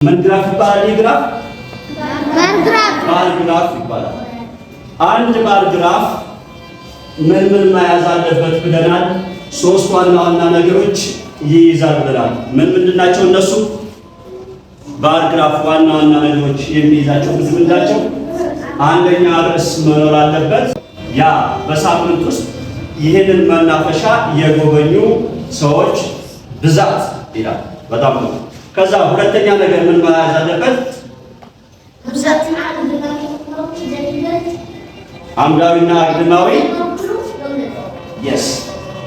ምን ግራፍ ይባላል? ግራፍ ባር ግራፍ ይባላል። አንድ ባር ግራፍ ምን መያዝ አለበት ብለናል? ሶስት ዋና ዋና ነገሮች ይይዛል ብለናል። ምንድናቸው እነሱ? ባር ግራፍ ዋና ዋና ነገሮች የሚይዛቸው ምንድናቸው? አንደኛ ርዕስ መኖር አለበት። ያ በሳምንት ውስጥ ይህንን መናፈሻ የጎበኙ ሰዎች ብዛት ይላል። በጣም ነው። ከዛ ሁለተኛ ነገር ምን መያዝ አለበት? አምዳዊና አግድማዊ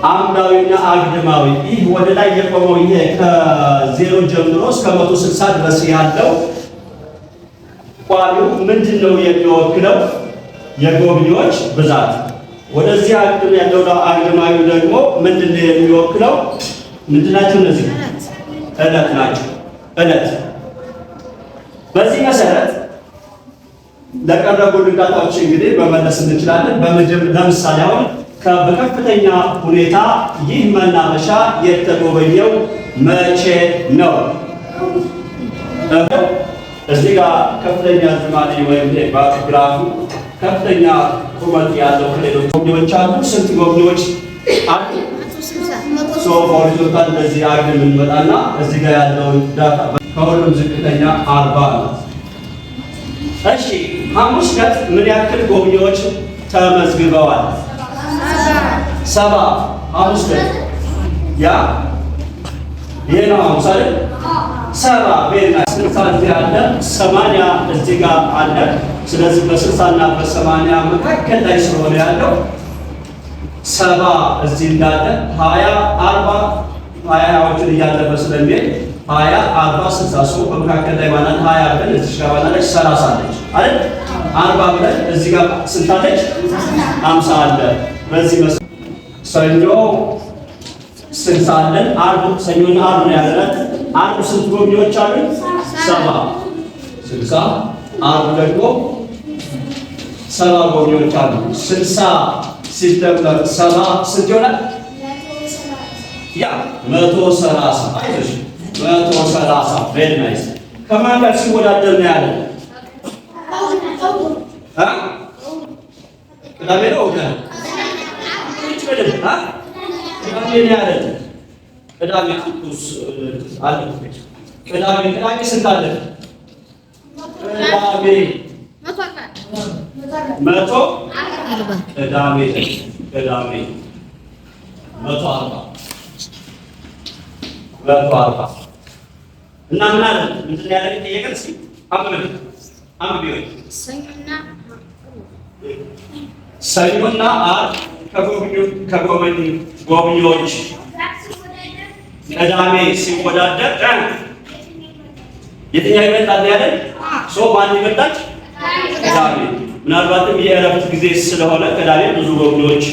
አምዳዊና አግድማዊ። ይህ ወደ ላይ የቆመው ይሄ ከ0 ጀምሮ እስከ 160 ድረስ ያለው ቋሚው ምንድነው የሚወክለው? የጎብኚዎች ብዛት። ወደዚህ አግድም ያለው አግድማዊ ደግሞ ምንድነው የሚወክለው? ምንድናቸው እነዚህ? ዕለት ናቸው። ዕለት። በዚህ መሰረት ለቀረቡ ድጋታዎች እንግዲህ መመለስ እንችላለን። ለምሳሌ አሁን በከፍተኛ ሁኔታ ይህ መናፈሻ የተጎበኘው መቼ ነው? እዚህ ጋር ከፍተኛ ዝማኔ ወይም ግራፉ ከፍተኛ ቁመት ያለው ከሌሎች ጎብኚዎች አሉ። ስንት ጎብኚዎች አሉ? ሆሪዞንታል እንደዚህ አግድም እንመጣና እዚህ ጋር ያለውን ዳታ ከሁሉም ዝቅተኛ 40 ነው። እሺ ሐሙስ ዕለት ምን ያክል ጎብኚዎች ተመዝግበዋል? 70 ሐሙስ ዕለት ይሄ ነው ሐሙስ አይደል? 70 ቤና 60 እዚህ አለ፣ 80 እዚህ ጋር አለ። ስለዚህ በ60 እና በ80 መካከል ላይ ስለሆነ ያለው 70 እዚህ እንዳለ 20 40 20ዎችን እያለፈ ስለሚሄድ 20 40 60 ሰው በመካከል ላይ ማለት 20 ብለን እዚህ ጋር ማለት 30 አለች አይደል? 40 ብለን እዚህ ጋር ስንት አለች? 50 አለ። በዚህ ሰኞ 60 አለን። ዓርብ ሰኞና ዓርብ ነው ያለን። ዓርብ ስንት ጎብኚዎች አሉ? 70 60 ዓርብ ደግሞ 70 ጎብኚዎች አሉ። 60 ሲደመር 70 ስንት ይሆናል? 130 አይዞሽ 130 ቬሪ ናይስ። ከማን ጋር ሲወዳደር ነው ያለው? ቅዳሜ ነው ወደ ቅዳሜ ነው ያለው። ቅዳሜ አለ። ቅዳሜ ስንት አለ? ቅዳሜ 100 ቅዳሜ 140 እና ምን አለ? ምንድን ነው ያለው? ጠየቀን። እስኪ አንብቤ ሰኞና ዓርብ ከጎብኚዎች ቅዳሜ ሲወዳደር የትኛው ይበልጣል ያለን? ማን ይበልጣል? ቅዳሜ። ምናልባትም የእረፍት ጊዜ ስለሆነ ቅዳሜ ብዙ ጎብኚዎች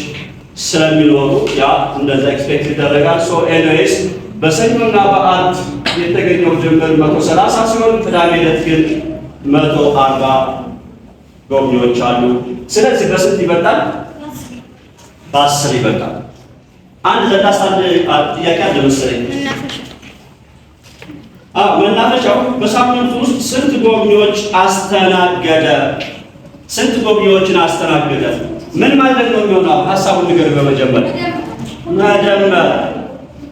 ስለሚኖሩ ያ እንደዛ ኤክስፔክት ይደረጋል። ኤኒዌይስ በሰኞና በዓርብ የተገኘው ድምር 130 ሲሆን ቅዳሜ ዕለት ግን 140 ጎብኚዎች አሉ። ስለዚህ በስንት ይበልጣል? በ10 ይበልጣል። አንድ ጥያቄ አለ መሰለኝ። መናፈሻው በሳምንቱ ውስጥ ስንት ጎብኚዎች አስተናገደ? ስንት ጎብኚዎችን አስተናገደ? ምን ማለት ነው የሚሆነው? ሐሳቡን ንገር። በመጀመሪያ መደመር።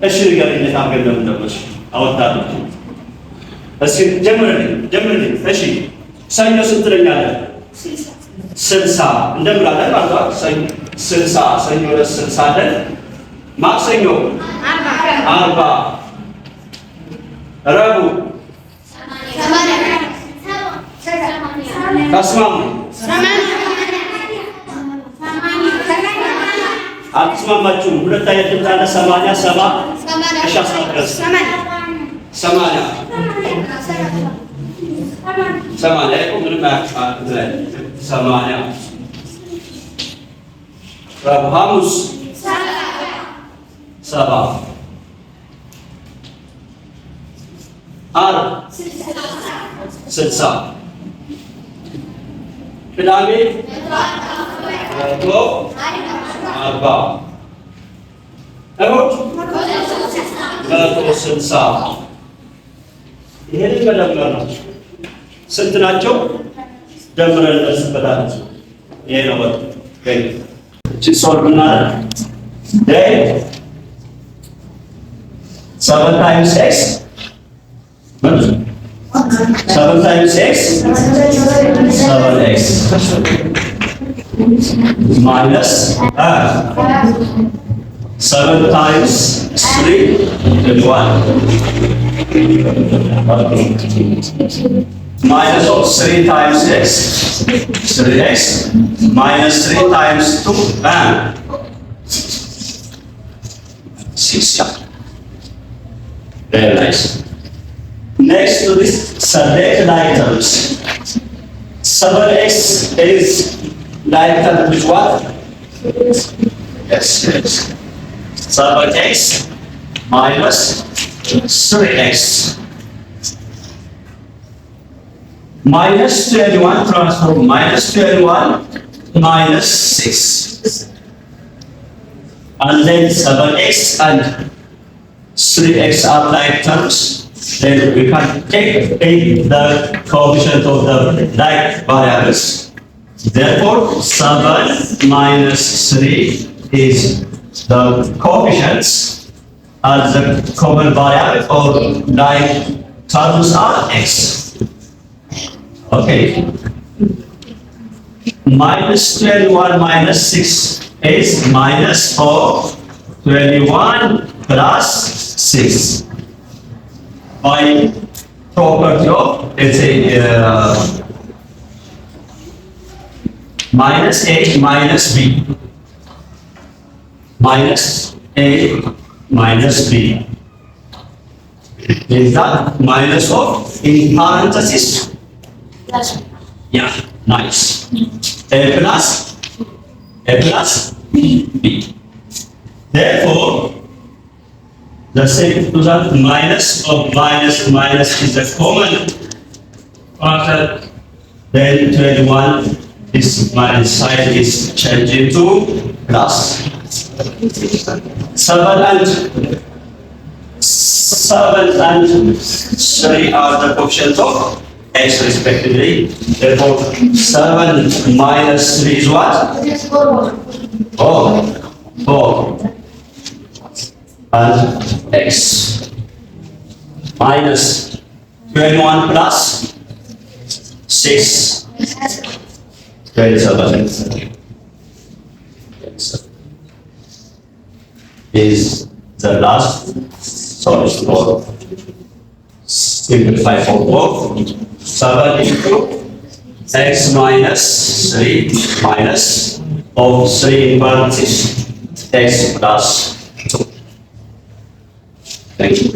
እሺ ንገረኝ። እንዴት አድርገን እንደምንደምር አወጣለሁ። እስኪ ጀምርልኝ። እሺ ሰኞ ስንት ትለኛለህ? 60 እንደምላለን ማለት ነው። 60 ሰኞ ዕለት 60 አለን። ማክሰኞ 40 ረቡዕ ተስማሙ? አትስማማችሁም? ሁለት አይነት ድምፅ አለ። 80 70 እሺ አስታውቀስ 80 ምንም አያውቅም። 80 ረቡዕ ሐሙስ 70 ዓርብ 60 ቅዳሜ 140 እሑድ 160 ይሄንን መደመር ነው። ስንት ናቸው? ደምረን እንደርስበታለን። ይሄ ነው ወጥ ገኝ እቺ ሶልቭ እናደርግ ዴይ 7 times x 7 times x 7x minus 7 times 3 21 minus of 3 times x 3x minus 3 times 2 6. Very nice. Next to this, select items. 7x is like term which what? Yes. 7x minus 3x. Minus 21 transform minus 21 minus 6. And then 7x and 3x are like terms. Then we can take the coefficient of the like variables. Therefore, 7 minus 3 is the coefficients as the common variable or like terms are x. Okay. Minus 21 minus 6 is minus 4, 21 plus 6. By property of, let's say, minus a minus b. Minus a minus b. Is that minus of in parenthesis? Plus. Yeah, nice. A plus b. Therefore, the same to that minus of minus is a common factor. Then 21 is minus side is changed into plus. 7 and 3 are the coefficients of x respectively. Therefore, 7 minus 3 is what? 4. And x minus 21 plus 6, 27 is the last solution for simplify for both. 7 into x minus 3 minus of 3 in parentheses x plus 2. Thank you.